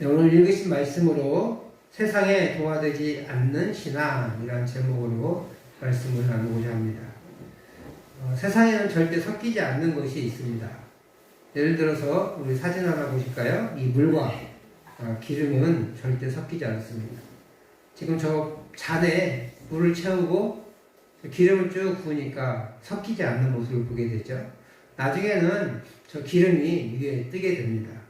네, 오늘 읽으신 말씀으로 세상에 동화되지 않는 신앙이라는 제목으로 말씀을 나누고자 합니다. 세상에는 절대 섞이지 않는 것이 있습니다. 예를 들어서 우리 사진 하나 보실까요? 이 물과 기름은 절대 섞이지 않습니다. 지금 저 잔에 물을 채우고 기름을 쭉 부으니까 섞이지 않는 모습을 보게 되죠. 나중에는 저 기름이 위에 뜨게 됩니다.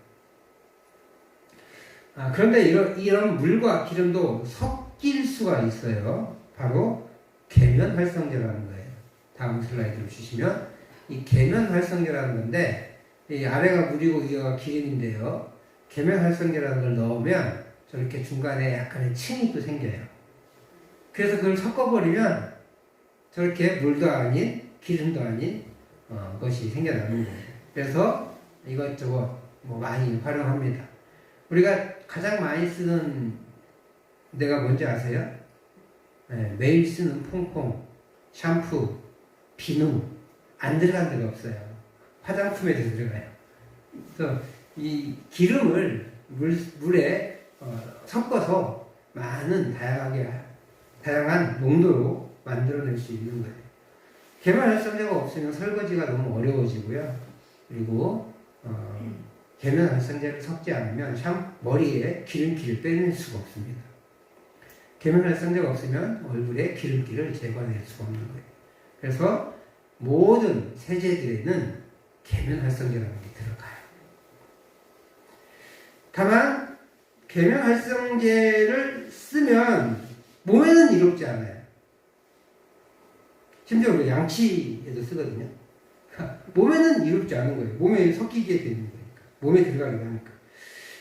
그런데 이런 물과 기름도 섞일 수가 있어요. 바로 계면활성제라는 거예요. 다음 슬라이드를 주시면 이 계면활성제라는 건데 이 아래가 물이고 위가 기름인데요. 계면활성제라는 걸 넣으면 저렇게 중간에 약간의 층이 또 생겨요. 그래서 그걸 섞어버리면 저렇게 물도 아닌 기름도 아닌 것이 생겨나는 거예요. 그래서 이것저것 많이 활용합니다. 우리가 가장 많이 쓰는 데가 뭔지 아세요? 네, 매일 쓰는 퐁퐁, 샴푸, 비누 안 들어간 데가 없어요. 화장품에도 들어가요. 그래서 이 기름을 물에 섞어서 많은 다양한 농도로 만들어낼 수 있는 거예요. 계면활성제가 없으면 설거지가 너무 어려워지고요. 그리고 계면활성제를 섞지 않으면 머리에 기름기를 빼낼 수가 없습니다. 계면활성제가 없으면 얼굴에 기름기를 제거해낼 수가 없는 거예요. 그래서 모든 세제들에는 계면활성제라는 게 들어가요. 다만 계면활성제를 쓰면 몸에는 이롭지 않아요. 심지어 우리가 양치에도 쓰거든요. 몸에는 이롭지 않은 거예요. 몸에 섞이게 되는 거예요. 몸에 들어가기도 하니까.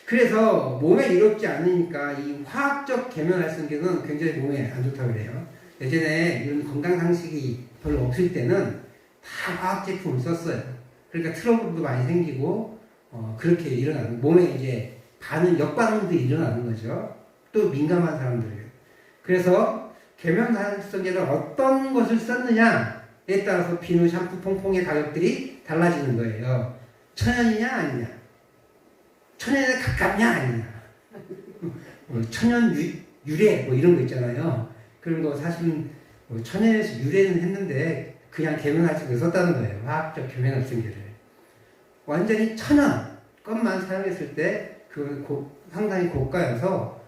그래서 몸에 이롭지 않으니까 이 화학적 계면활성제는 굉장히 몸에 안 좋다고 그래요. 예전에 이런 건강상식이 별로 없을 때는 다 화학 제품을 썼어요. 그러니까 트러블도 많이 생기고 그렇게 일어나는 몸에 이제 역반응들이 일어나는 거죠. 또 민감한 사람들이에요. 그래서 계면활성제는 어떤 것을 썼느냐에 따라서 비누, 샴푸, 퐁퐁의 가격들이 달라지는 거예요. 천연이냐 아니냐, 천연에 가깝냐 아니냐, 천연 유래 이런 거 있잖아요. 그런 거 사실은 천연에서 유래는 했는데 그냥 계면활성제를 썼다는 거예요. 화학적 계면활성제를 완전히 천연 것만 사용했을 때 그 상당히 고가여서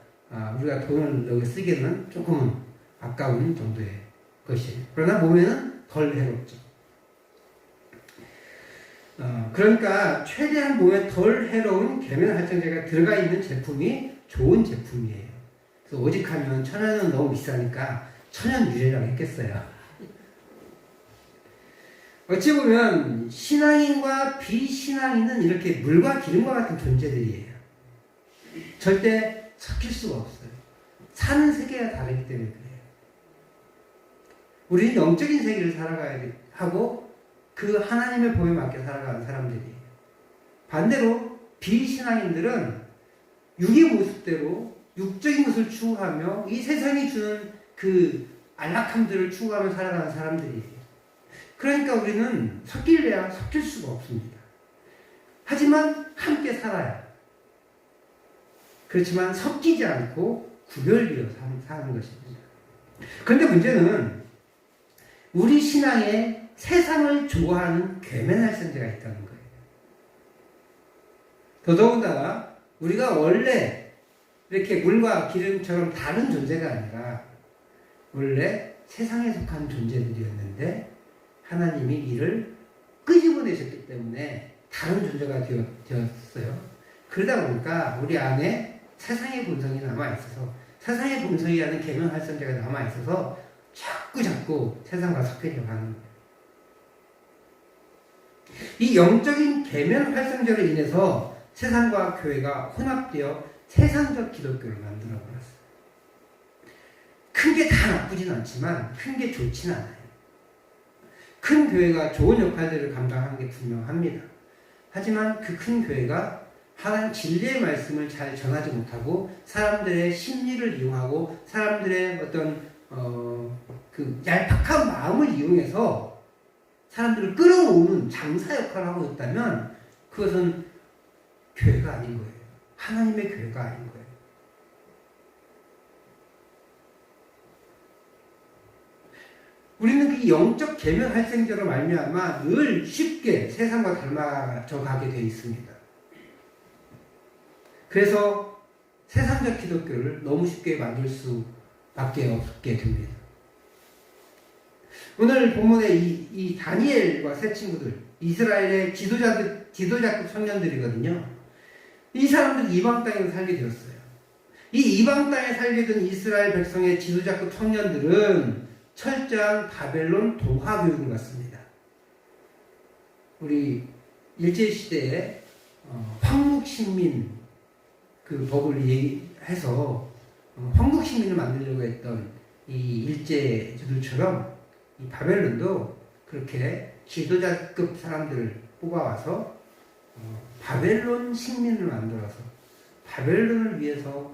우리가 돈을 여기 쓰기에는 조금은 아까운 정도의 것이에요. 그러나 몸에는 덜 해롭죠. 그러니까 최대한 몸에 덜 해로운 계면활성제가 들어가 있는 제품이 좋은 제품이에요. 그래서 오직하면 천연은 너무 비싸니까 천연 유래라고 했겠어요. 어찌 보면 신앙인과 비신앙인은 이렇게 물과 기름과 같은 존재들이에요. 절대 섞일 수가 없어요. 사는 세계가 다르기 때문에 그래요. 우리는 영적인 세계를 살아가야 하고 그 하나님의 법에 맞게 살아가는 사람들이에요. 반대로 비신앙인들은 육의 모습대로 육적인 것을 추구하며 이 세상이 주는 그 안락함들을 추구하며 살아가는 사람들이에요. 그러니까 우리는 섞일래야 섞일 수가 없습니다. 하지만 함께 살아요. 그렇지만 섞이지 않고 구별되어 사는 것입니다. 그런데 문제는 우리 신앙에 세상을 좋아하는 계면활성제가 있다는 거예요. 더더군다나 우리가 원래 이렇게 물과 기름처럼 다른 존재가 아니라 원래 세상에 속한 존재들이었는데 하나님이 이를 끄집어내셨기 때문에 다른 존재가 되었어요. 그러다 보니까 우리 안에 세상의 본성이 남아있어서 세상의 본성이라는 계면활성제가 남아있어서 자꾸 세상과 섞이려고 하는 거예요. 이 영적인 계면활성제로 인해서 세상과 교회가 혼합되어 세상적 기독교를 만들어버렸어요. 큰 게 다 나쁘진 않지만 큰 게 좋진 않아요. 큰 교회가 좋은 역할들을 감당하는 게 분명합니다. 하지만 그 큰 교회가 하나님 진리의 말씀을 잘 전하지 못하고 사람들의 심리를 이용하고 사람들의 어떤 그 얄팍한 마음을 이용해서 사람들을 끌어오는 장사 역할을 하고 있다면 그것은 교회가 아닌 거예요. 하나님의 교회가 아닌 거예요. 우리는 그 영적 계명 활성제로 말미암아 늘 쉽게 세상과 닮아져 가게 되어 있습니다. 그래서 세상적 기독교를 너무 쉽게 만들 수밖에 없게 됩니다. 오늘 본문의 이 다니엘과 세 친구들, 이스라엘의 지도자급 청년들이거든요. 이 사람들이 이방 땅에서 살게 되었어요. 이 이방 땅에 살게 된 이스라엘 백성의 지도자급 청년들은 철저한 바벨론 동화 교육을 받습니다. 우리 일제시대에 황국신민 그 법을 해서 황국신민을 만들려고 했던 이 일제들처럼 이 바벨론도 그렇게 지도자급 사람들을 뽑아와서 바벨론 식민을 만들어서 바벨론을 위해서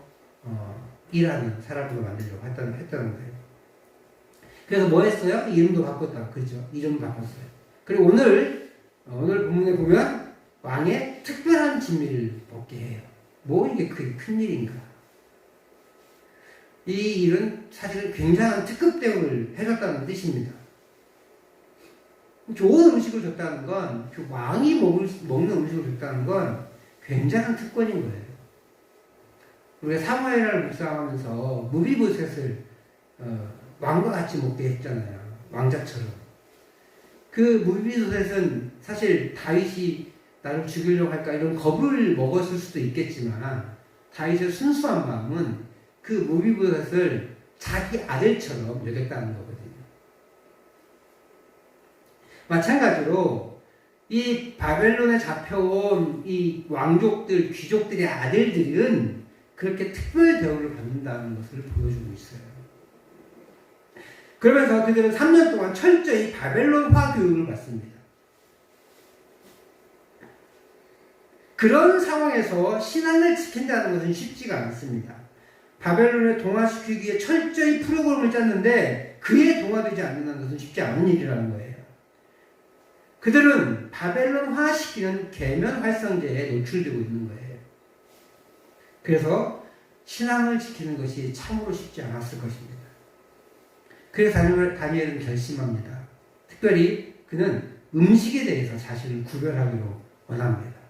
일하는 사람으로 만들려고 했다는 거예요. 그래서 뭐 했어요? 이름도 바꿨다. 그죠? 이름 바꿨어요. 그리고 오늘 본문에 보면 왕의 특별한 진미를 벗게 해요. 뭐 이게 큰 일인가? 이 일은 사실은 굉장한 특급 대우를 해줬다는 뜻입니다. 좋은 음식을 줬다는 건, 그 왕이 먹는 음식을 줬다는 건 굉장한 특권인 거예요. 우리가 사무엘을 묵상하면서 무비보셋을 왕과 같이 먹게 했잖아요. 왕자처럼. 그 무비보셋은 사실 다윗이 나를 죽이려고 할까 이런 겁을 먹었을 수도 있겠지만 다윗의 순수한 마음은 그 무비보셋을 자기 아들처럼 여겼다는 거거든요. 마찬가지로 이 바벨론에 잡혀온 이 왕족들, 귀족들의 아들들은 그렇게 특별 대우를 받는다는 것을 보여주고 있어요. 그러면서 그들은 3년 동안 철저히 바벨론화 교육을 받습니다. 그런 상황에서 신앙을 지킨다는 것은 쉽지가 않습니다. 바벨론을 동화시키기 위해 철저히 프로그램을 짰는데 그에 동화되지 않는 것은 쉽지 않은 일이라는 거예요. 그들은 바벨론화시키는 계면 활성제에 노출되고 있는 거예요. 그래서 신앙을 지키는 것이 참으로 쉽지 않았을 것입니다. 그래서 다니엘은 결심합니다. 특별히 그는 음식에 대해서 자신을 구별하기로 원합니다.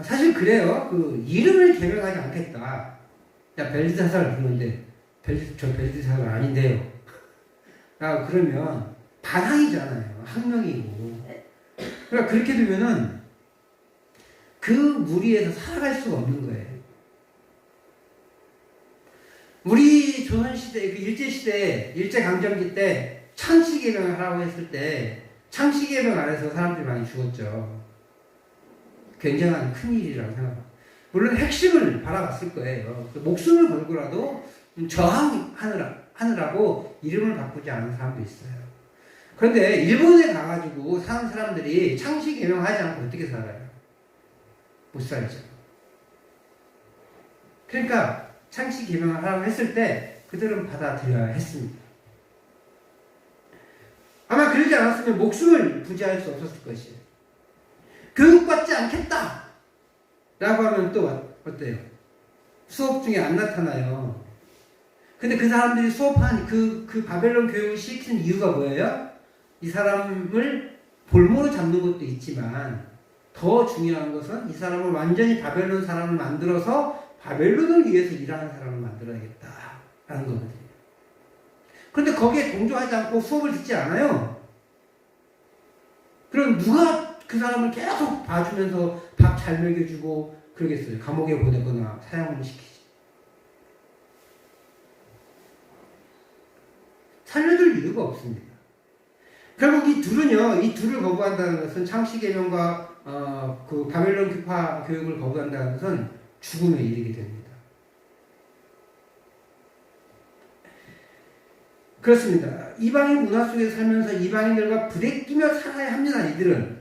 사실 그래요. 그 이름을 개명하지 않겠다. 야, 벨드사살 그러는데 저 벨드사살 아닌데요. 그러면 반항이잖아요. 학명이고. 그러니까 그렇게 되면은 그 무리에서 살아갈 수가 없는 거예요. 우리 조선시대, 그 일제시대, 일제강점기 때 창씨개명을 하라고 했을 때 창씨개명 아래서 사람들이 많이 죽었죠. 굉장한 큰일이라고 생각합니다. 물론 핵심을 바라봤을 거예요. 목숨을 걸고라도 저항하느라고 이름을 바꾸지 않은 사람도 있어요. 그런데 일본에 가가지고 사는 사람들이 창씨개명하지 않고 어떻게 살아요? 못 살죠. 그러니까 창씨개명을 하라고 했을 때 그들은 받아들여야 했습니다. 아마 그러지 않았으면 목숨을 부지할 수 없었을 것이에요. 교육받지 않겠다! 라고 하면 또 어때요? 수업 중에 안 나타나요. 근데 그 사람들이 수업한 그 바벨론 교육을 시킨 이유가 뭐예요? 이 사람을 볼모로 잡는 것도 있지만 더 중요한 것은 이 사람을 완전히 바벨론 사람을 만들어서 바벨론을 위해서 일하는 사람을 만들어야겠다라는 거거든요. 그런데 거기에 동조하지 않고 수업을 듣지 않아요. 그럼 누가 그 사람을 계속 봐주면서 밥 잘 먹여주고 그러겠어요. 감옥에 보내거나 사형을 시키지. 살려줄 이유가 없습니다. 결국 이 둘을 거부한다는 것은 창씨개명과 그 바벨론 교파 교육을 거부한다는 것은 죽음에 이르게 됩니다. 그렇습니다. 이방인 문화 속에 살면서 이방인들과 부대끼며 살아야 합니다. 이들은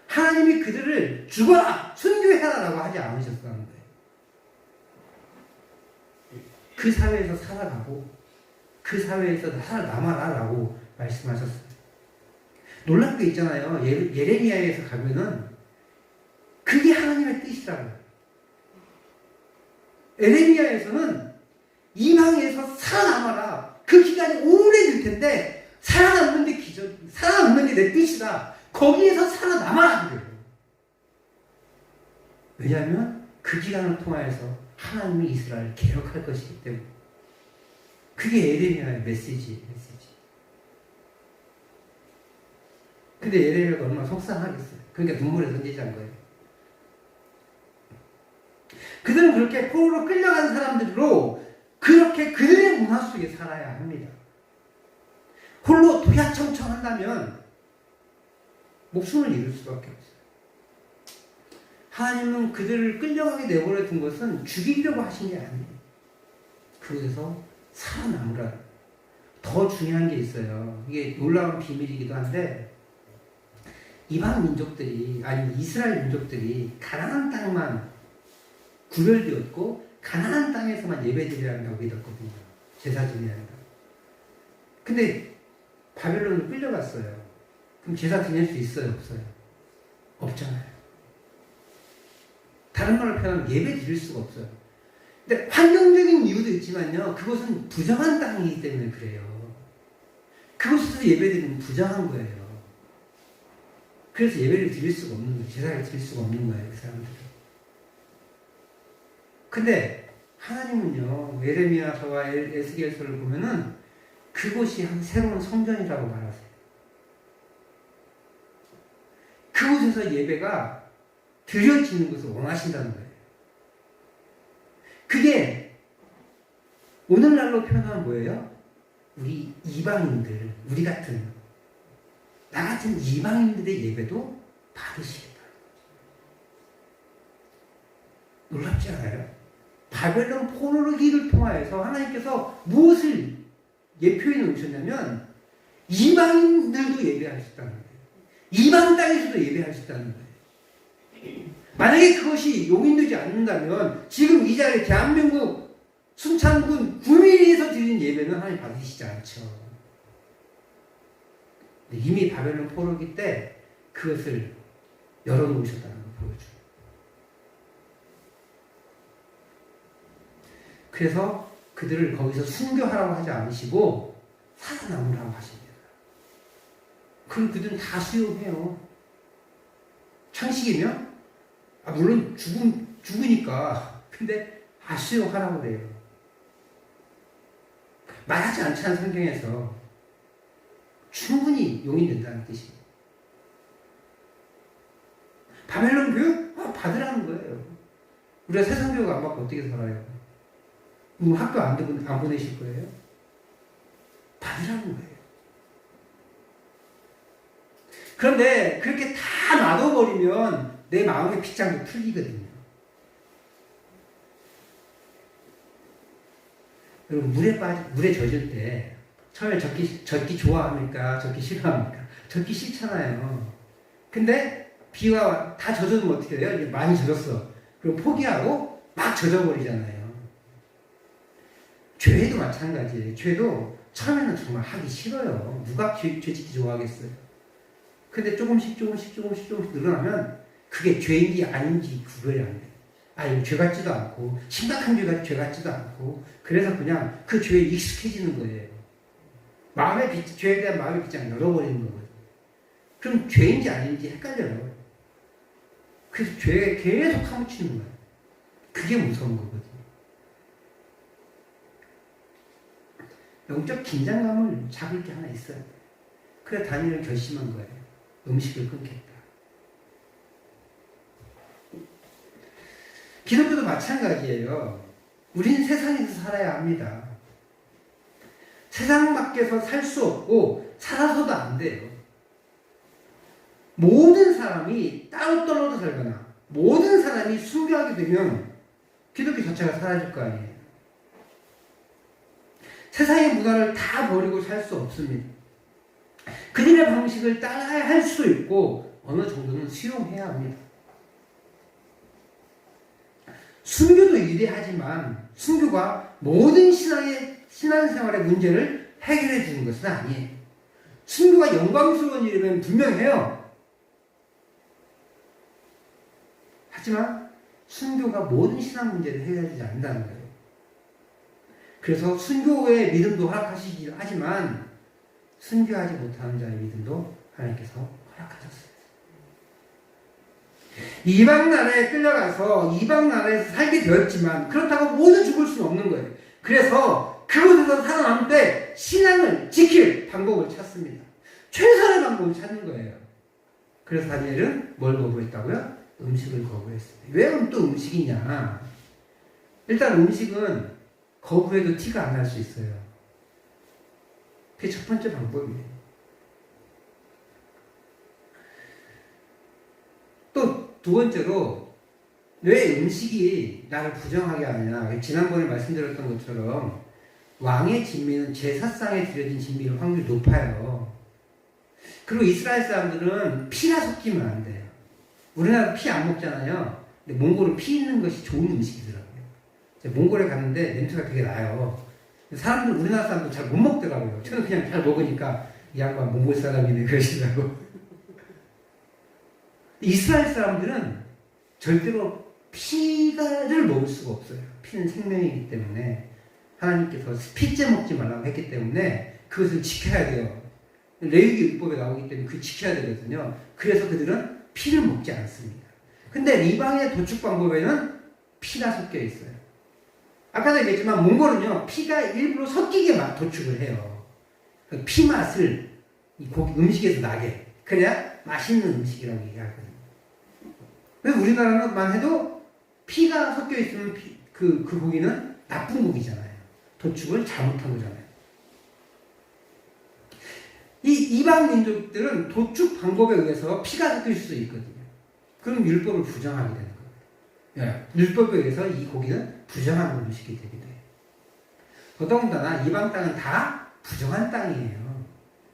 하나님이 그들을 죽어라! 순교해라라고 하지 않으셨다는 거예요. 그 사회에서 살아가고 그 사회에서 살아남아라라고 말씀하셨어요. 놀랍게 있잖아요. 예레미야에서 가면은 그게 하나님의 뜻이라고요. 에레미야에서는 이방에서 살아남아라. 그 기간이 오래될 텐데 살아남는 게 내 뜻이다. 거기에서 살아남아라 그래요. 왜냐하면 그 기간을 통하여서 하나님이 이스라엘을 개혁할 것이기 때문에. 그게 에레미야의 메시지예요. 근데 에레미야가 얼마나 속상하겠어요. 그러니까 눈물에 던지자는 거예요. 그들은 그렇게 포로로 끌려간 사람들로 그렇게 그들의 문화 속에 살아야 합니다. 홀로 도야청청한다면 목숨을 잃을 수밖에 없어요. 하나님은 그들을 끌려가게 내버려 둔 것은 죽이려고 하신 게 아니에요. 그곳에서 살아남으라. 더 중요한 게 있어요. 이게 놀라운 비밀이기도 한데 이방 민족들이 아니 이스라엘 민족들이 가나안 땅만 구별되었고 가나안 땅에서만 예배드려야 한다고 믿었거든요. 제사 드려야 한다. 근데 바벨론으로 끌려갔어요. 그럼 제사 드릴 수 있어요? 없어요? 없잖아요. 다른 말로 표현하면 예배 드릴 수가 없어요. 근데 환경적인 이유도 있지만요. 그것은 부정한 땅이기 때문에 그래요. 그곳에서 예배 드리면 부정한 거예요. 그래서 예배를 드릴 수가 없는 거예요. 제사를 드릴 수가 없는 거예요. 그 사람들은. 근데 하나님은요. 예레미야서와 에스겔서를 보면은 그곳이 한 새로운 성전이라고 말하세요. 그곳에서 예배가 드려지는 것을 원하신다는 거예요. 그게 오늘날로 표현하면 뭐예요? 우리 이방인들, 우리 같은 나 같은 이방인들의 예배도 받으시겠다. 놀랍지 않아요? 바벨론 포로기를 통하여서 하나님께서 무엇을 예표해 놓으셨냐면 이방인들도 예배하셨다는 거예요. 이방 땅에서도 예배하셨다는 거예요. 만약에 그것이 용인되지 않는다면 지금 이 자리에 대한민국 순창군 구미리에서 드리는 예배는 하나님 받으시지 않죠. 이미 바벨론 포로기 때 그것을 열어놓으셨다는 걸 보여줘요. 그래서 그들을 거기서 순교하라고 하지 않으시고 살아남으라고 하십니다. 그럼 그들은 다 수용해요. 창식이면 물론 죽으니까 근데 다 수용하라고 그래요. 말하지 않지않은 성경에서 충분히 용인된다는 뜻입니다. 바벨론 교육? 받으라는 거예요. 우리가 세상 교육 안 받고 어떻게 살아요? 학교 안 보내실 거예요? 받으라는 거예요. 그런데 그렇게 다 놔둬버리면 내 마음의 빗장도 풀리거든요. 여러분 물에 젖을 때 처음에 젖기 좋아합니까? 젖기 싫어합니까? 젖기 싫잖아요. 근데 비가 다 젖어두면 어떻게 돼요? 이제 많이 젖었어. 그럼 포기하고 막 젖어버리잖아요. 죄도 마찬가지예요. 죄도 처음에는 정말 하기 싫어요. 누가 죄 짓기 좋아하겠어요? 근데 조금씩 늘어나면 그게 죄인지 아닌지 구별이 안 돼요. 이거 죄 같지도 않고 심각한 죄 같지도 않고 그래서 그냥 그 죄에 익숙해지는 거예요. 죄에 대한 마음의 빗장을 열어버리는 거거든요. 그럼 죄인지 아닌지 헷갈려요. 그래서 죄에 계속 사무치는 거예요. 그게 무서운 거거든요. 영적 긴장감을 잡을 게 하나 있어요. 그래 다니엘은 결심한 거예요. 음식을 끊겠다. 기독교도 마찬가지예요. 우린 세상에서 살아야 합니다. 세상 밖에서 살 수 없고 살아서도 안 돼요. 모든 사람이 따로 떨어져 살거나 모든 사람이 순교하게 되면 기독교 자체가 사라질 거 아니에요. 세상의 문화를 다 버리고 살 수 없습니다. 그들의 방식을 따라야 할 수도 있고 어느 정도는 수용해야 합니다. 순교도 위대하지만 순교가 모든 신앙생활의 문제를 해결해 주는 것은 아니에요. 순교가 영광스러운 일이면 분명해요. 하지만 순교가 모든 신앙 문제를 해결하지 않는다는 거예요. 그래서 순교의 믿음도 허락하시긴 하지만 순교하지 못하는 자의 믿음도 하나님께서 허락하셨어요. 이방 나라에 끌려가서 이방 나라에서 살게 되었지만 그렇다고 모두 죽을 수는 없는 거예요. 그래서 그곳에서 살아남을 때 신앙을 지킬 방법을 찾습니다. 최선의 방법을 찾는 거예요. 그래서 다니엘은 뭘 거부했다고요? 음식을 거부했습니다. 왜 또 음식이냐? 일단 음식은 거부해도 티가 안 날 수 있어요. 그게 첫 번째 방법이에요. 또 두 번째로 왜 음식이 나를 부정하게 하느냐? 지난번에 말씀드렸던 것처럼 왕의 진미는 제사상에 드려진 진미일 확률이 높아요. 그리고 이스라엘 사람들은 피가 섞이면 안 돼요. 우리나라 피 안 먹잖아요. 근데 몽골은 피 있는 것이 좋은 음식이더라고요. 제가 몽골에 갔는데 냄새가 되게 나요. 사람들, 우리나라 사람들 잘 못 먹더라고요. 저는 그냥 잘 먹으니까 이 양반 몽골 사람이네 그러시더라고. 이스라엘 사람들은 절대로 피를 먹을 수가 없어요. 피는 생명이기 때문에 하나님께서 피째 먹지 말라고 했기 때문에 그것을 지켜야 돼요. 레위기 율법에 나오기 때문에 그걸 지켜야 되거든요. 그래서 그들은 피를 먹지 않습니다. 근데 이방의 도축 방법에는 피가 섞여 있어요. 아까도 얘기했지만 몽골은요, 피가 일부러 섞이게 도축을 해요. 피 맛을 이 고기 음식에서 나게. 그래야 맛있는 음식이라고 얘기하거든요. 그래서 우리나라만 해도 피가 섞여 있으면 그 고기는 나쁜 고기잖아요. 도축을 잘못한 거잖아요. 이 이방 민족들은 도축 방법에 의해서 피가 섞일 수 있거든요. 그럼 율법을 부정하게 되는 거예요. 예, 율법에 의해서 이 고기는 부정한 음식이 되게 돼요. 더더군다나 이방 땅은 다 부정한 땅이에요.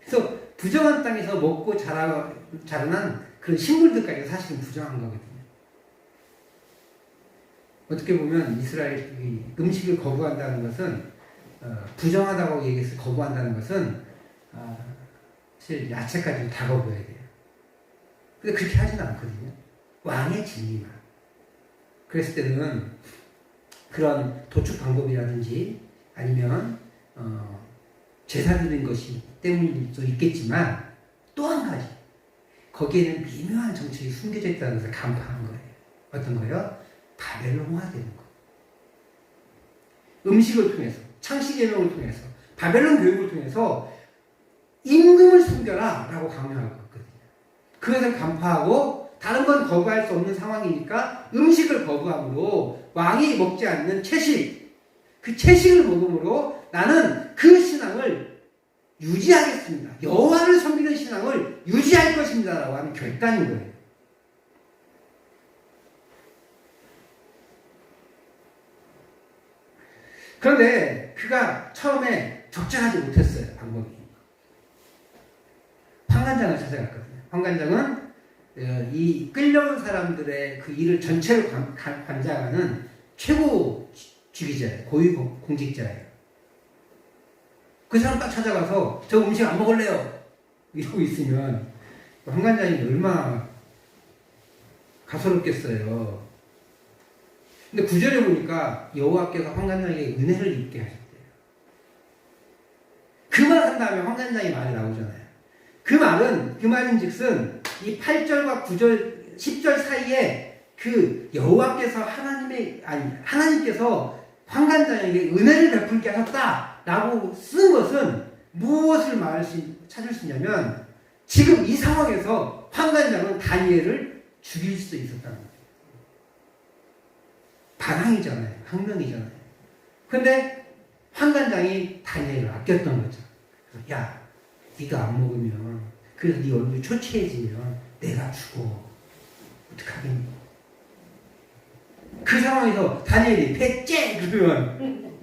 그래서 부정한 땅에서 먹고 자라난 그런 식물들까지 사실은 부정한 거거든요. 어떻게 보면 이스라엘이 음식을 거부한다는 것은 부정하다고 얘기해서 거부한다는 것은 사실 야채까지도 다 거부해야 돼요. 근데 그렇게 하지는 않거든요. 왕의 진리만. 그랬을 때는 그런 도축 방법이라든지 아니면 제사 드린 것이 때문일 수도 있겠지만 또 한 가지 거기에는 미묘한 정책이 숨겨져 있다는 것을 간파한 거예요. 어떤 거요? 바벨론화되는 거. 음식을 통해서, 창시개명을 통해서, 바벨론 교육을 통해서 임금을 숨겨라 라고 강요하고 있거든요. 그것을 간파하고 다른 건 거부할 수 없는 상황이니까 음식을 거부함으로 왕이 먹지 않는 채식, 그 채식을 먹음으로 나는 그 신앙을 유지하겠습니다. 여호와를 섬기는 신앙을 유지할 것입니다 라고 하는 결단인 거예요. 그런데 그가 처음에 적절하지 못했어요. 방법이. 환관장을 찾아갔거든요. 환관장은 이 끌려온 사람들의 그 일을 전체를 관장하는 최고 주기자예요. 고위 공직자예요. 그 사람 딱 찾아가서 저 음식 안 먹을래요 이러고 있으면 환관장이 얼마나 가소롭겠어요. 근데 구절에 보니까 여호와께서 환관장에게 은혜를 입게 하셨대요. 그 말 한 다음에 환관장의 말이 나오잖아요. 그 말인즉슨 이 8절과 9절, 10절 사이에 그 여호와께서 하나님께서 환관장에게 은혜를 베풀게 하셨다라고 쓴 것은 무엇을 찾을 수 있냐면 지금 이 상황에서 환관장은 다니엘을 죽일 수도 있었다는 거예요. 반항이잖아요. 항명이잖아요. 근데 환관장이 다니엘을 아꼈던 거죠. 야, 네가 안 먹으면 그래서 네 얼굴이 초췌해지면 내가 죽어. 어떡하겠니? 그 상황에서 다니엘이 배째! 그러면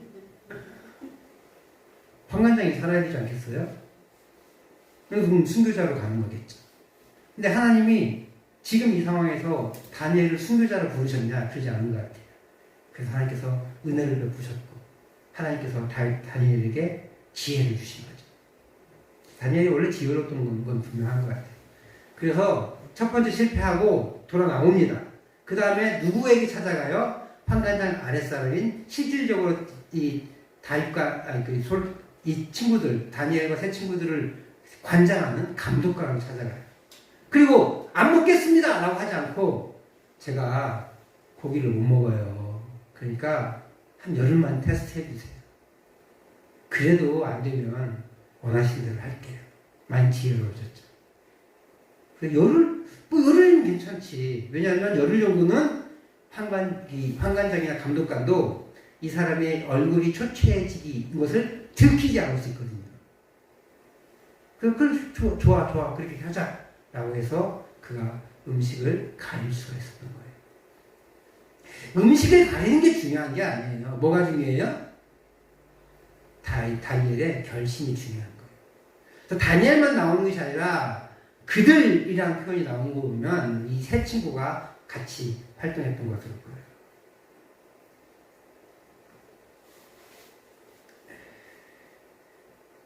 환관장이 살아야 되지 않겠어요? 그럼 순교자로 가는 거겠죠. 근데 하나님이 지금 이 상황에서 다니엘을 순교자로 부르셨냐? 그러지 않은 것 같아요. 그래서 하나님께서 은혜를 베푸셨고 하나님께서 다니엘에게 지혜를 주신 거죠. 다니엘이 원래 지혜로웠던 건 분명한 것 같아요. 그래서 첫 번째 실패하고 돌아 나옵니다. 그 다음에 누구에게 찾아가요? 판관장 아랫사람인 실질적으로 이 다윗과 이 친구들, 다니엘과 세 친구들을 관장하는 감독관을 찾아가요. 그리고 안 먹겠습니다 라고 하지 않고 제가 고기를 못 먹어요. 그러니까 한 열흘만 테스트 해주세요. 그래도 안 되면 원하시는 대로 할게요. 많이 지혜로워졌죠. 열흘이면 괜찮지. 왜냐하면 열흘 정도는 판관장이나 감독관도 이 사람의 얼굴이 초췌해지기 것을 들키지 않을 수 있거든요. 그걸 좋아 그렇게 하자 라고 해서 그가 음식을 가릴 수가 있었던 거예요. 음식을 가리는 게 중요한 게 아니에요. 뭐가 중요해요? 다니엘의 결심이 중요한 거예요. 그래서 다니엘만 나오는 것이 아니라 그들이라는 표현이 나오는 거 보면 이 세 친구가 같이 활동했던 것으로 보여요.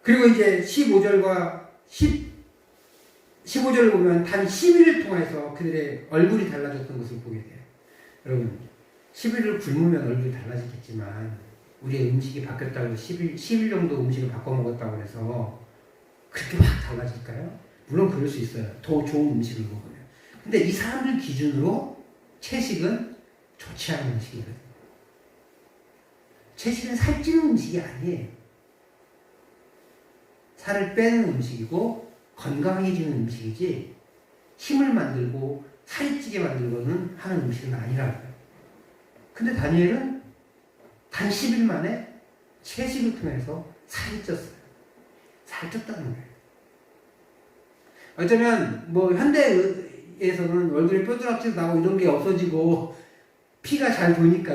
그리고 이제 15절과 15절을 보면 단 10일을 통해서 그들의 얼굴이 달라졌던 것을 보게 돼요. 여러분, 10일을 굶으면 얼굴이 달라지겠지만 우리의 음식이 바뀌었다고 해서 10일 정도 음식을 바꿔 먹었다고 해서 그렇게 확 달라질까요? 물론 그럴 수 있어요. 더 좋은 음식을 먹으면. 근데 이 사람들 기준으로 채식은 좋지 않은 음식이거든요. 채식은 살찌는 음식이 아니에요. 살을 빼는 음식이고 건강해지는 음식이지 힘을 만들고 살이 찌게 만들고는 하는 음식은 아니라고요. 근데 다니엘은 단 10일 만에 채식을 통해서 살이 쪘어요. 살쪘다는 거예요. 어쩌면 뭐 현대에서는 얼굴에 뾰루락지도 나고 이런 게 없어지고 피가 잘 도니까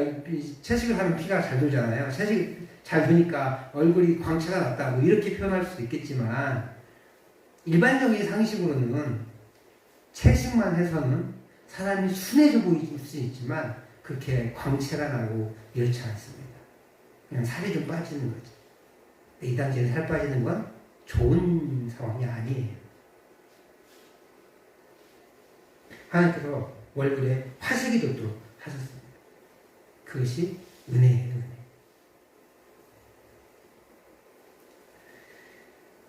채식을 하면 피가 잘 돌잖아요. 채식 잘 도니까 얼굴이 광채가 났다고 이렇게 표현할 수도 있겠지만 일반적인 상식으로는 채식만 해서는 사람이 순해져 보일 수 있지만 그렇게 광채가 나고 이렇지 않습니다. 그냥 살이 좀 빠지는 거죠. 이 단계에 살 빠지는 건 좋은 상황이 아니에요. 하나님께서 얼굴에 화색이 돋도록 하셨습니다. 그것이 은혜예요. 은혜.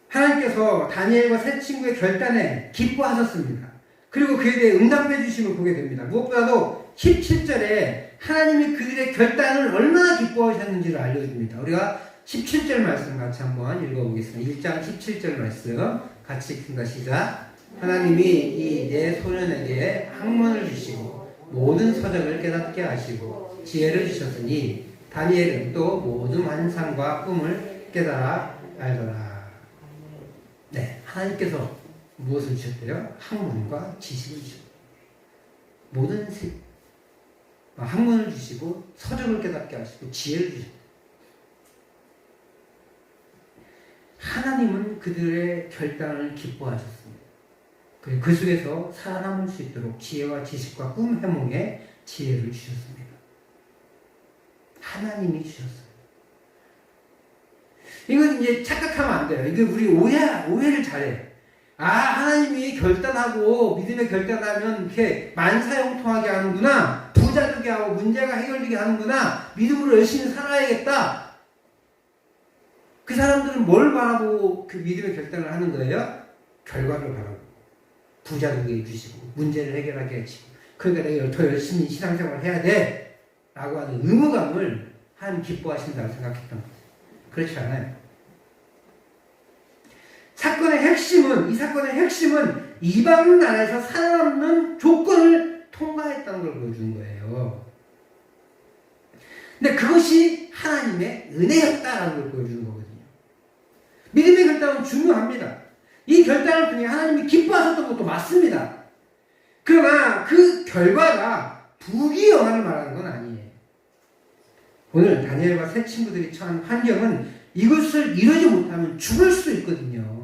하나님께서 다니엘과 세 친구의 결단에 기뻐하셨습니다. 그리고 그에 대해 응답해 주심을 보게 됩니다. 무엇보다도 17절에 하나님이 그들의 결단을 얼마나 기뻐하셨는지를 알려줍니다. 우리가 17절 말씀 같이 한번 읽어보겠습니다. 1장 17절 말씀 같이 읽습니다. 시작. 하나님이 이 내 소년에게 학문을 주시고 모든 서적을 깨닫게 하시고 지혜를 주셨으니 다니엘은 또 모든 환상과 꿈을 깨달아 알더라. 네, 하나님께서 무엇을 주셨대요? 학문과 지식을 주셨대요. 모든 학문을 주시고 서적을 깨닫게 하시고 지혜를 주셨대요. 하나님은 그들의 결단을 기뻐하셨습니다. 그 속에서 살아남을 수 있도록 지혜와 지식과 꿈 해몽에 지혜를 주셨습니다. 하나님이 주셨어요. 이건 이제 착각하면 안 돼요. 이게 우리 오해를 잘해. 하나님이 결단하고 믿음의 결단하면 이렇게 만사형통하게 하는구나. 부자 되게 하고 문제가 해결되게 하는구나. 믿음으로 열심히 살아야겠다. 그 사람들은 뭘 바라고 그 믿음의 결단을 하는 거예요? 결과를 바라고. 부자 되게 해주시고 문제를 해결하게 해주시고 그러니까 내가 더 열심히 신앙생활을 해야 돼 라고 하는 의무감을 하나님 기뻐하신다고 생각했던 거죠. 그렇지 않아요. 이 사건의 핵심은 이방 나라에서 살아남는 조건을 통과했다는 걸 보여주는 거예요. 근데 그것이 하나님의 은혜였다라는 걸 보여주는 거거든요. 믿음의 결단은 중요합니다. 이 결단을 통해 하나님이 기뻐하셨던 것도 맞습니다. 그러나 그 결과가 부귀영화를 말하는 건 아니에요. 오늘 다니엘과 세 친구들이 처한 환경은 이것을 이루지 못하면 죽을 수도 있거든요.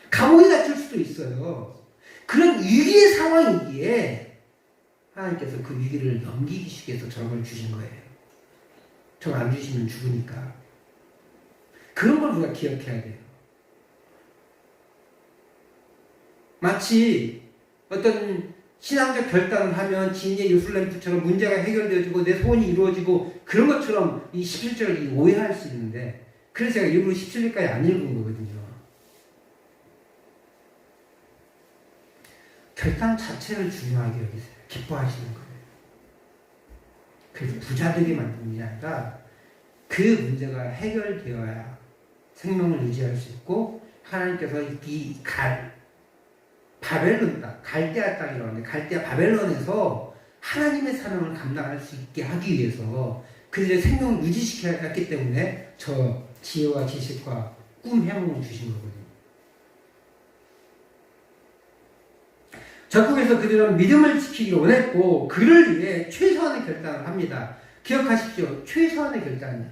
감옥에 갇힐 수도 있어요. 그런 위기의 상황이기에 하나님께서 그 위기를 넘기기 위해서 저런 걸 주신 거예요. 저거 안 주시면 죽으니까. 그런 걸 우리가 기억해야 돼요. 마치 어떤 신앙적 결단을 하면 진리의 예루살렘처럼 문제가 해결되어지고 내 소원이 이루어지고 그런 것처럼 이 17절을 오해할 수 있는데, 그래서 제가 일부러 17절까지 안 읽은 거거든요. 결단 자체를 중요하게 여기세요. 기뻐하시는 거예요. 그래서 부자들이 만든 게 아니라 그 문제가 해결되어야 생명을 유지할 수 있고, 하나님께서 이 바벨론 땅, 갈대아 땅이라고 하는데, 갈대아 바벨론에서 하나님의 사명을 감당할 수 있게 하기 위해서 그들의 생명을 유지시켜야 했기 때문에 저 지혜와 지식과 꿈 해몽을 주신 거거든요. 적국에서 그들은 믿음을 지키기 원했고 그를 위해 최소한의 결단을 합니다. 기억하십시오. 최소한의 결단이에요.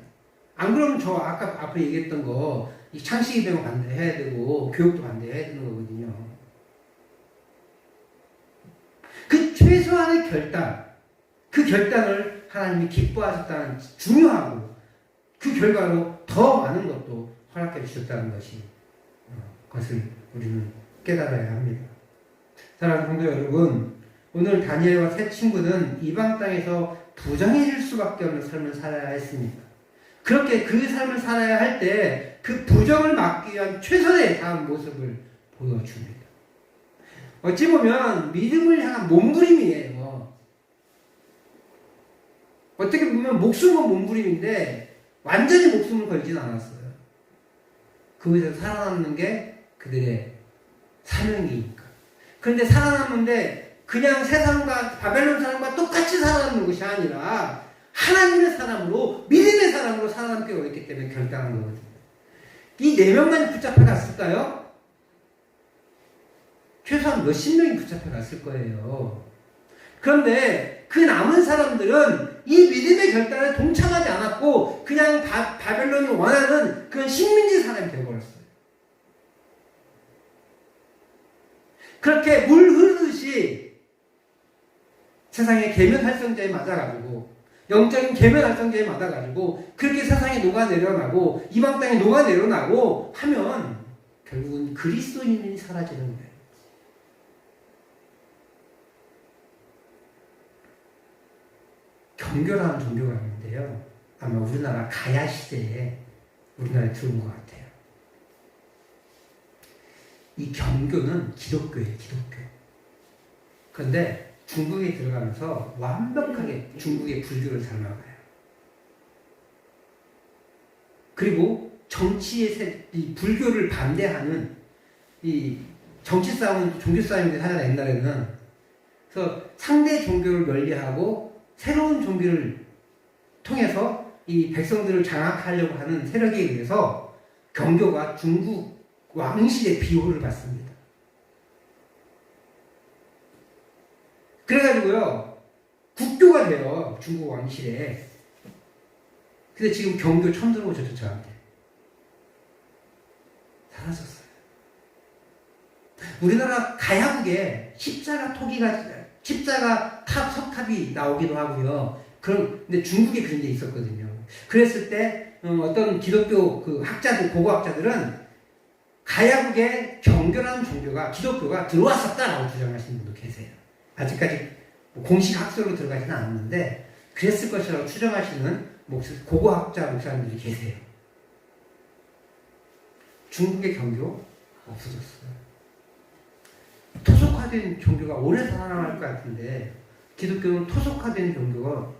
안 그러면 저 아까 앞에 얘기했던 거 창세기 배경 반대해야 되고 교육도 반대해야 되는 거거든요. 그 최소한의 결단, 그 결단을 하나님이 기뻐하셨다는, 중요하고 그 결과로 더 많은 것도 허락해 주셨다는 것을 우리는 깨달아야 합니다. 사랑하는 성도 여러분, 오늘 다니엘과 세 친구는 이방 땅에서 부정해질 수밖에 없는 삶을 살아야 했습니다. 그렇게 그 삶을 살아야 할 때 그 부정을 막기 위한 최선의 다음 모습을 보여줍니다. 어찌 보면 믿음을 향한 몸부림이에요. 어떻게 보면 목숨 건 몸부림인데 완전히 목숨을 걸진 않았어요. 그곳에서 살아남는 게 그들의 사명이니까. 그런데 살아남는데 그냥 세상과 바벨론 사람과 똑같이 살아남는 것이 아니라 하나님의 사람으로, 믿음의 사람으로 살아남기로 했기 때문에 결단한 거거든요. 이 4명만 붙잡혀 갔을까요? 최소한 몇십 명이 붙잡혀 갔을 거예요. 그런데 그 남은 사람들은 이 믿음의 결단에 동참하지 않았고 그냥 바벨론이 원하는 그런 식민지 사람이 되어버렸어요. 그렇게 물 흐르듯이 세상의 계면 활성제에 맞아가지고, 영적인 계면 활성제에 맞아가지고 그렇게 세상에 녹아내려나고 이방 땅에 녹아내려나고 하면 결국은 그리스도인이 사라지는 거예요. 경교라는 종교가 있는데요. 아마 우리나라 가야 시대에 우리나라에 들어온 것 같아요. 이 경교는 기독교예요, 기독교. 그런데 중국에 들어가면서 완벽하게 중국의 불교를 닮아가요. 그리고 정치의 이 불교를 반대하는 이 정치 싸움은 종교 싸움인데 하나 옛날에는, 그래서 상대 종교를 멸리하고 새로운 종교를 통해서 이 백성들을 장악하려고 하는 세력에 의해서 경교가 중국 왕실의 비호를 받습니다. 그래가지고요, 국교가 돼요, 중국 왕실에. 근데 지금 경교 처음 들어오셨죠, 저한테. 사라졌어요. 우리나라 가야국에 십자가 석탑이 나오기도 하고요. 근데 중국에 그런 게 있었거든요. 그랬을 때, 어떤 기독교 학자들, 고고학자들은 가야국에 경교라는 종교가, 기독교가 들어왔었다라고 주장하시는 분도 계세요. 아직까지 공식 학설로 들어가지는 않았는데 그랬을 것이라고 추정하시는 고고학자 목사님들이 계세요. 중국의 경교 없어졌어요. 토속화된 종교가 오래 살아남을 것 같은데 기독교는 토속화된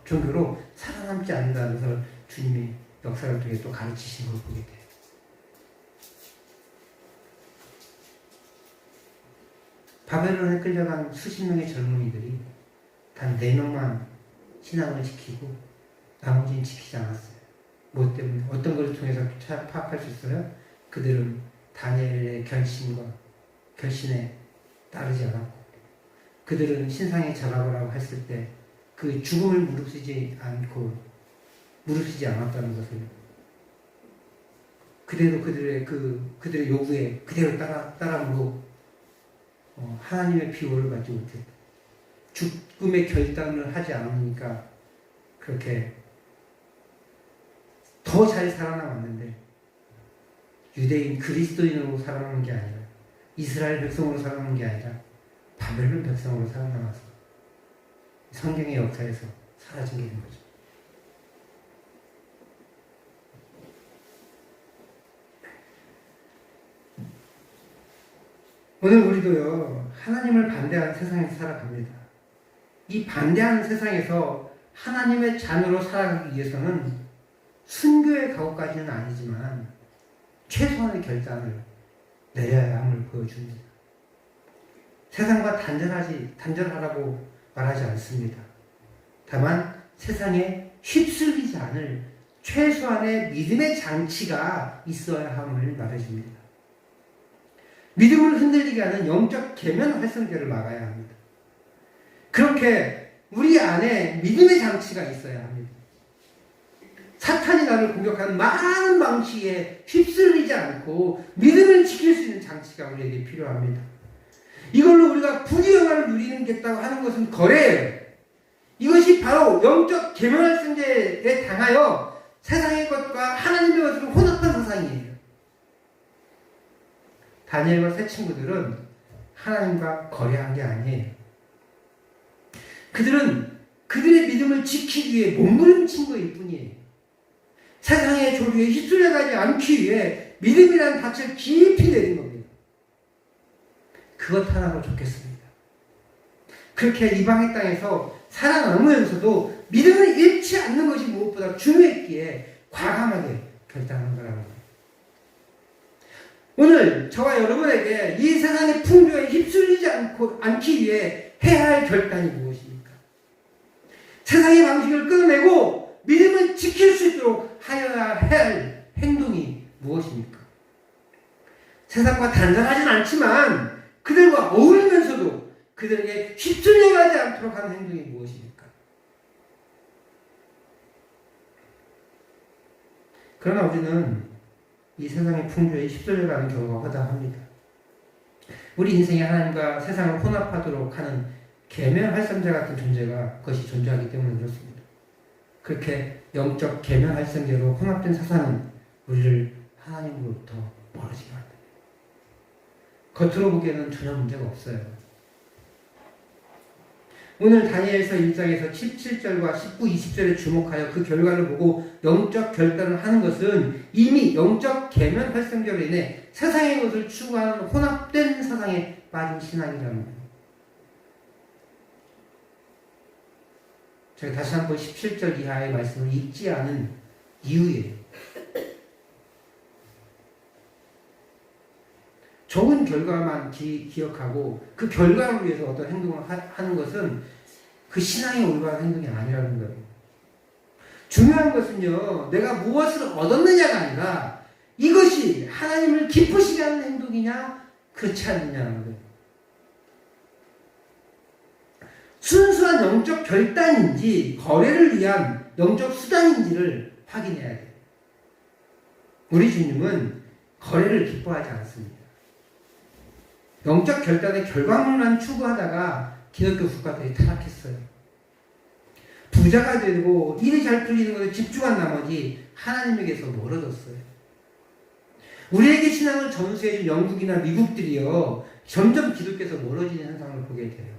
종교로 살아남지 않는다는 것을 주님이 역사를 통해 또 가르치신 걸 보게 돼요. 바벨론에 끌려간 수십 명의 젊은이들이 단 4명만 신앙을 지키고 나머지는 지키지 않았어요. 뭐 때문에? 어떤 것을 통해서 파악할 수 있어요? 그들은 다니엘의 결신에 따르지 않았고, 그들은 신상에 절하라고 했을 때 그 죽음을 무릅쓰지 않았다는 것을, 그대로 그들의 요구에 그대로 따라므로 하나님의 비호를 받지 못했다. 죽음의 결단을 하지 않으니까 그렇게 더 잘 살아남았는데, 유대인 그리스도인으로 살아남은 게 아니라, 이스라엘 백성으로 살아남은 게 아니라 바벨론 백성으로 살아남아서 성경의 역사에서 사라진 게 된 거죠. 오늘 우리도요, 하나님을 반대하는 세상에서 살아갑니다. 이 반대하는 세상에서 하나님의 자녀로 살아가기 위해서는 순교의 각오까지는 아니지만 최소한의 결단을 내려야 함을 보여줍니다. 세상과 단절하라고 말하지 않습니다. 다만 세상에 휩쓸리지 않을 최소한의 믿음의 장치가 있어야 함을 말해줍니다. 믿음을 흔들리게 하는 영적 계면 활성제를 막아야 합니다. 그렇게 우리 안에 믿음의 장치가 있어야 합니다. 사탄이 나를 공격하는 많은 방식에 휩쓸리지 않고 믿음을 지킬 수 있는 장치가 우리에게 필요합니다. 이걸로 우리가 부귀영화를 누리겠다고 하는 것은 거래예요. 이것이 바로 영적 계명활성제에 당하여 세상의 것과 하나님의 것을 혼합한 사상이에요. 다니엘과 세 친구들은 하나님과 거래한 게 아니에요. 그들은 그들의 믿음을 지키기 위해 몸부림친 것일 뿐이에요. 세상의 조류에 휩쓸려가지 않기 위해 믿음이라는 닻을 깊이 내린 겁니다. 그것 하나로 좋겠습니다. 그렇게 이방의 땅에서 살아남으면서도 믿음을 잃지 않는 것이 무엇보다 중요했기에 과감하게 결단한 거라고 합니다. 오늘 저와 여러분에게 이 세상의 풍조에 휩쓸리지 않기 위해 해야 할 결단이 무엇입니까? 세상의 방식을 끊어내고 믿음을 지킬 수 있도록 하여야 할 행동이 무엇입니까? 세상과 단절하진 않지만 그들과 어울리면서도 그들에게 휩쓸려가지 않도록 하는 행동이 무엇입니까? 그러나 우리는 이 세상의 풍조에 휩쓸려가는 경우가 허다합니다. 우리 인생에 하나님과 세상을 혼합하도록 하는 계면활성제 같은 존재가 그것이 존재하기 때문에 그렇습니다. 그렇게 영적 계면활성제로 혼합된 사상은 우리를 하나님으로부터 멀어지게 합니다. 겉으로 보기에는 전혀 문제가 없어요. 오늘 다니엘서 1장에서 17절과 19, 20절에 주목하여 그 결과를 보고 영적 결단을 하는 것은 이미 영적 계면 활성제로 인해 세상의 것을 추구하는 혼합된 사상에 빠진 신앙이라는 거예요. 제가 다시 한번 17절 이하의 말씀을 읽지 않은 이유예요. 좋은 결과만 기억하고 그 결과를 위해서 어떤 행동을 하는 것은 그 신앙의 올바른 행동이 아니라는 거예요. 중요한 것은요, 내가 무엇을 얻었느냐가 아니라 이것이 하나님을 기쁘시게 하는 행동이냐 그렇지 않느냐는 거예요. 순수한 영적 결단인지 거래를 위한 영적 수단인지를 확인해야 돼요. 우리 주님은 거래를 기뻐하지 않습니다. 영적 결단의 결과물만 추구하다가 기독교 국가들이 타락했어요. 부자가 되고 일이 잘 풀리는 것에 집중한 나머지 하나님에게서 멀어졌어요. 우리에게 신앙을 전수해준 영국이나 미국들이요, 점점 기독교에서 멀어지는 현상을 보게 돼요.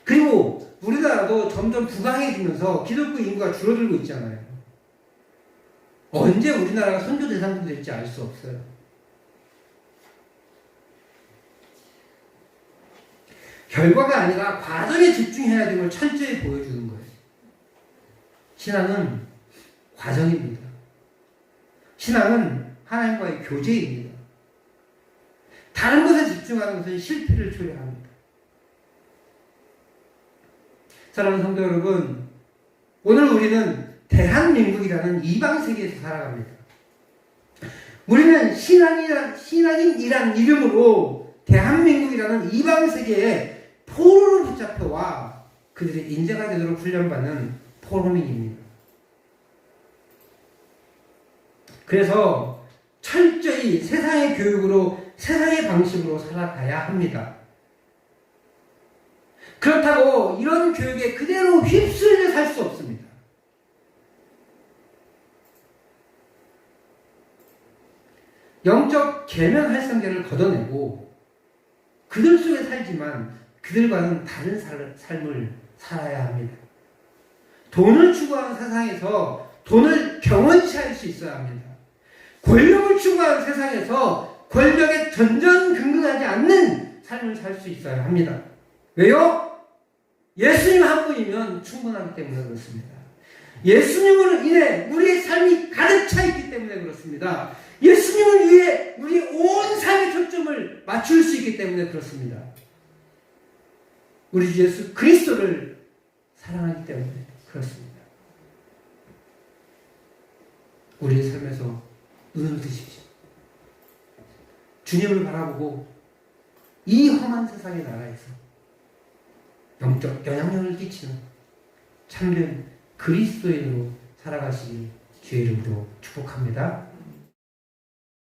그리고 우리나라도 점점 부강해지면서 기독교 인구가 줄어들고 있잖아요. 언제 우리나라가 선교 대상도 될지 알 수 없어요. 결과가 아니라 과정에 집중해야 되는 걸 철저히 보여주는 거예요. 신앙은 과정입니다. 신앙은 하나님과의 교제입니다. 다른 것에 집중하는 것은 실패를 초래합니다. 사랑하는 성도 여러분, 오늘 우리는 대한민국이라는 이방 세계에서 살아갑니다. 우리는 신앙인이란 이름으로 대한민국이라는 이방 세계에 포로로 붙잡혀와 그들의 인재가 되도록 훈련받는 포로민입니다. 그래서 철저히 세상의 교육으로, 세상의 방식으로 살아가야 합니다. 그렇다고 이런 교육에 그대로 휩쓸려 살 수 없습니다. 영적 계명 활성계를 걷어내고 그들 속에 살지만 그들과는 다른 삶을 살아야 합니다. 돈을 추구하는 세상에서 돈을 경원시할 수 있어야 합니다. 권력을 추구하는 세상에서 권력에 전전긍긍하지 않는 삶을 살 수 있어야 합니다. 왜요? 예수님 한 분이면 충분하기 때문에 그렇습니다. 예수님으로 인해 우리의 삶이 가득 차 있기 때문에 그렇습니다. 예수님을 위해 우리의 온 삶의 초점을 맞출 수 있기 때문에 그렇습니다. 우리 주 예수 그리스도를 사랑하기 때문에 그렇습니다. 우리의 삶에서 눈을 드십시오. 주님을 바라보고 이 험한 세상의 나라에서 영적 영향력을 끼치는 참된 그리스도인으로 살아가시길 주의 이름으로 축복합니다.